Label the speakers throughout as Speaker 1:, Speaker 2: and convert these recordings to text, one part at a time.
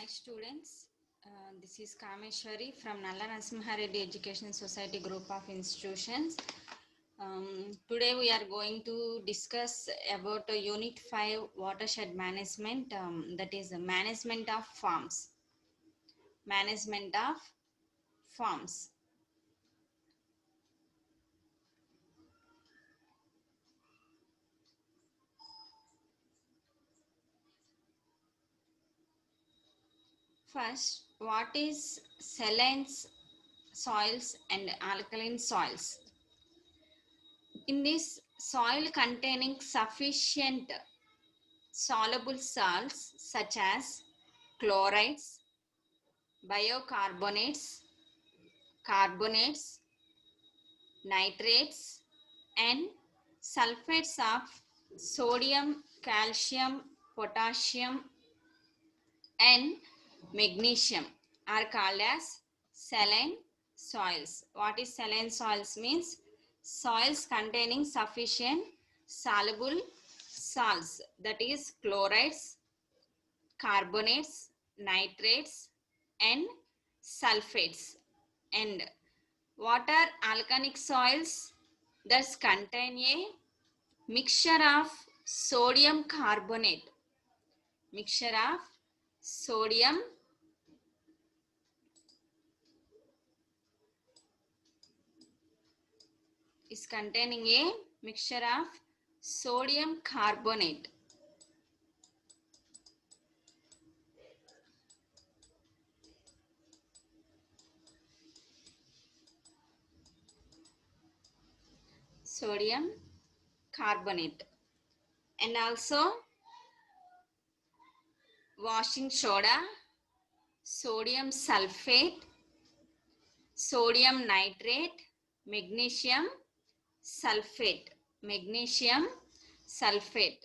Speaker 1: Hi students, this is Kameshwari from Nalla Narasimhareddy Education Society group of institutions. Today we are going to discuss about Unit 5 Watershed Management, that is Management of Farms. Management of Farms. First, what is saline soils and alkaline soils? In this, soil containing sufficient soluble salts such as chlorides, bicarbonates, carbonates, nitrates, and sulfates of sodium, calcium, potassium, and magnesium are called as saline soils. What is saline soils means? Soils containing sufficient soluble salts, that is chlorides, carbonates, nitrates, and sulfates. And what are alkalic soils? Thus contain a mixture of sodium carbonate, mixture of sodium is containing a mixture of sodium carbonate. Sodium carbonate, and also washing soda, sodium sulfate, sodium nitrate, magnesium sulfate, magnesium sulfate.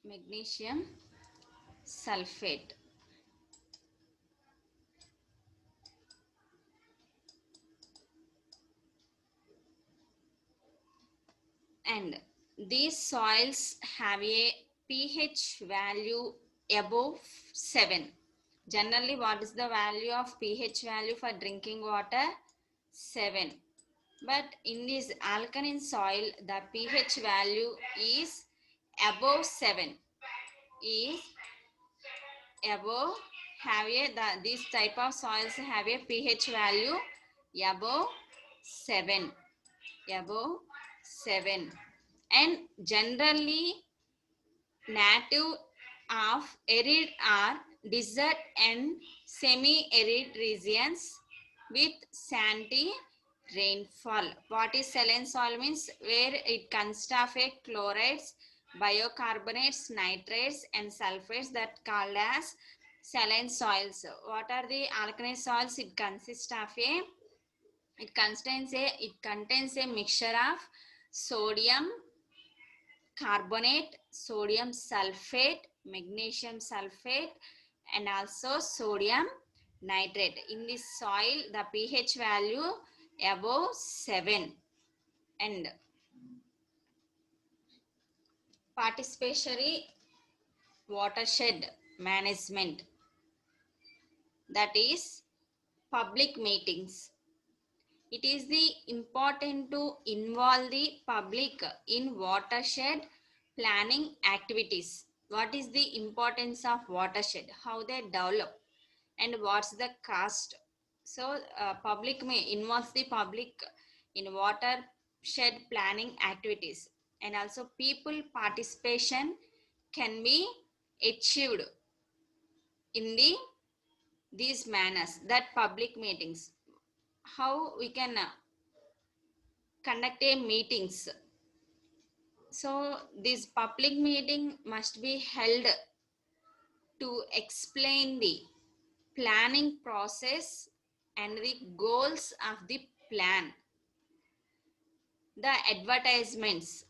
Speaker 1: Magnesium sulfate. And these soils have a pH value above 7. Generally, what is the value of pH value for drinking water? 7. But in this alkaline soil, the pH value is above 7. Is above, have a these type of soils have a pH value above 7. Above 7. And generally native of arid or desert and semi-arid regions with sandy rainfall. What is saline soil means? Where it consists of a chlorides, bicarbonates, nitrates, and sulfates, that called as saline soils. What are the alkaline soils? It consists of a it contains a mixture of sodium carbonate, sodium sulfate, magnesium sulfate, and also sodium nitrate. In this soil, the pH value above 7. And participatory watershed management, that is public meetings. It is the important to involve the public in watershed planning activities. What is the importance of watershed? How they develop and what's the cost? So public may involve the public in watershed planning activities, and also people participation can be achieved in these manners, that public meetings. How we can conduct a meetings? So this public meeting must be held to explain the planning process and the goals of the plan. The advertisements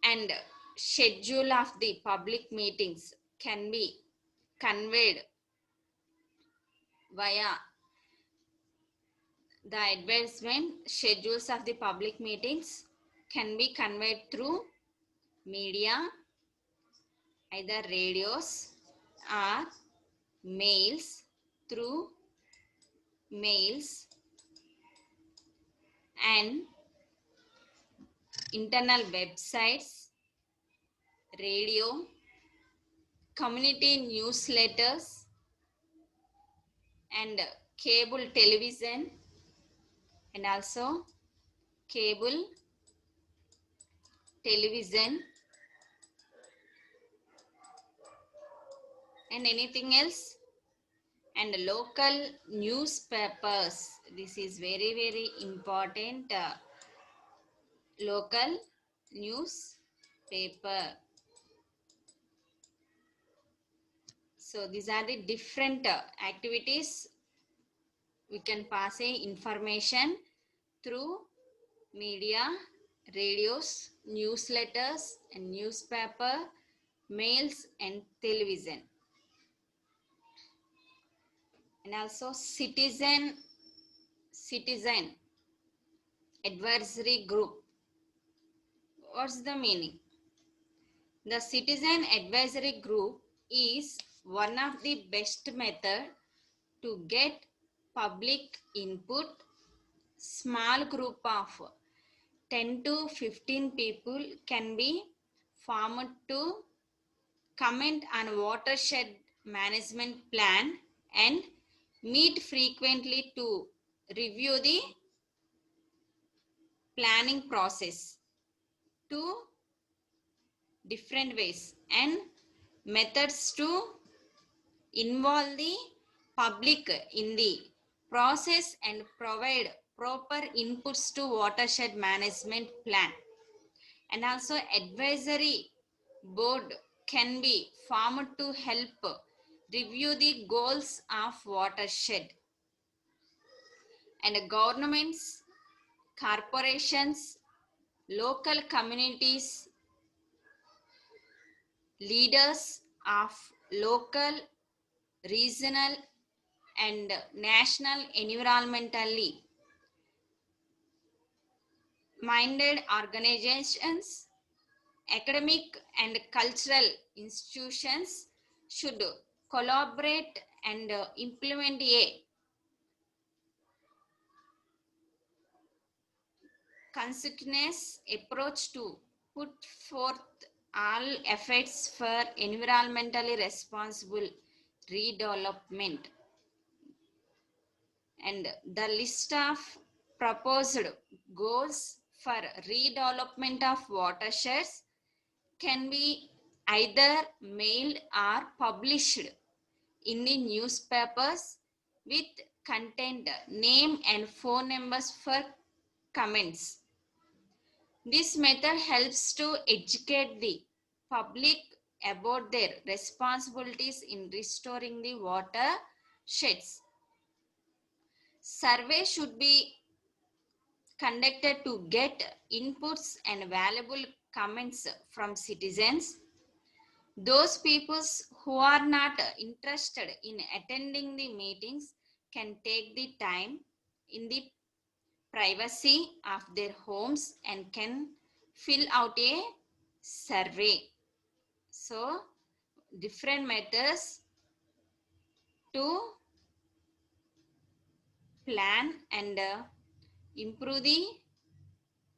Speaker 1: and schedule of the public meetings can be conveyed via the advertisement schedules of the public meetings can be conveyed through media, either radios or mails, through mails and internal websites, radio, community newsletters, and cable television, and also cable television and anything else, and local newspapers. This is very important. Local newspaper. So these are the different activities we can pass a information through media, radios, newsletters and newspaper, mails and television. And also citizen advisory group. What's the meaning? The citizen advisory group is one of the best method to get public input. Small group of 10 to 15 people can be formed to comment on watershed management plan and meet frequently to review the planning process. Two different ways and methods to involve the public in the process and provide proper inputs to watershed management plan. And also advisory board can be formed to help review the goals of watershed. And governments, corporations, local communities, leaders of local, regional and national environmentally minded organizations, academic and cultural institutions should collaborate and implement a consequence approach to put forth all efforts for environmentally responsible redevelopment. And the list of proposed goals for redevelopment of watersheds can be either mailed or published in the newspapers with content, name and phone numbers for comments. This method helps to educate the public about their responsibilities in restoring the watersheds. Survey should be conducted to get inputs and valuable comments from citizens. Those people who are not interested in attending the meetings can take the time in the privacy of their homes and can fill out a survey. So, different methods to plan and improve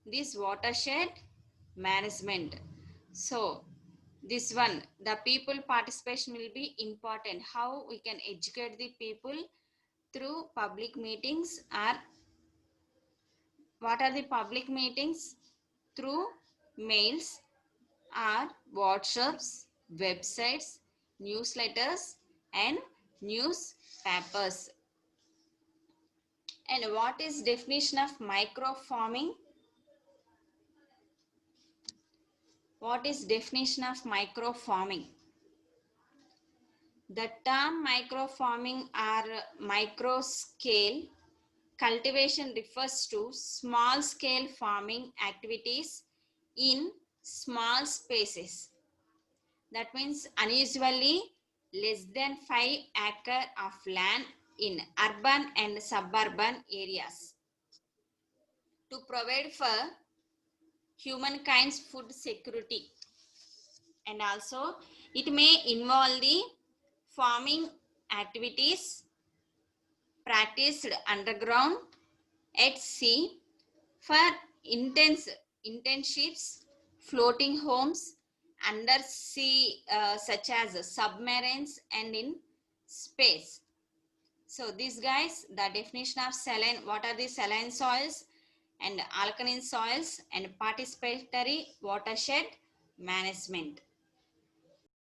Speaker 1: this watershed management. So, this one, the people participation will be important. How we can educate the people through public meetings, or what are the public meetings? Through mails or WhatsApps, websites, newsletters and newspapers. And what is definition of microfarming? What is definition of microfarming? The term microfarming or micro scale cultivation refers to small scale farming activities in small spaces. That means unusually less than 5 acres of land in urban and suburban areas to provide for humankind's food security. And also it may involve the farming activities practiced underground, at sea, for intense internships, floating homes, undersea, such as submarines, and in space. So these guys, the definition of saline, what are the saline soils and alkaline soils and participatory watershed management.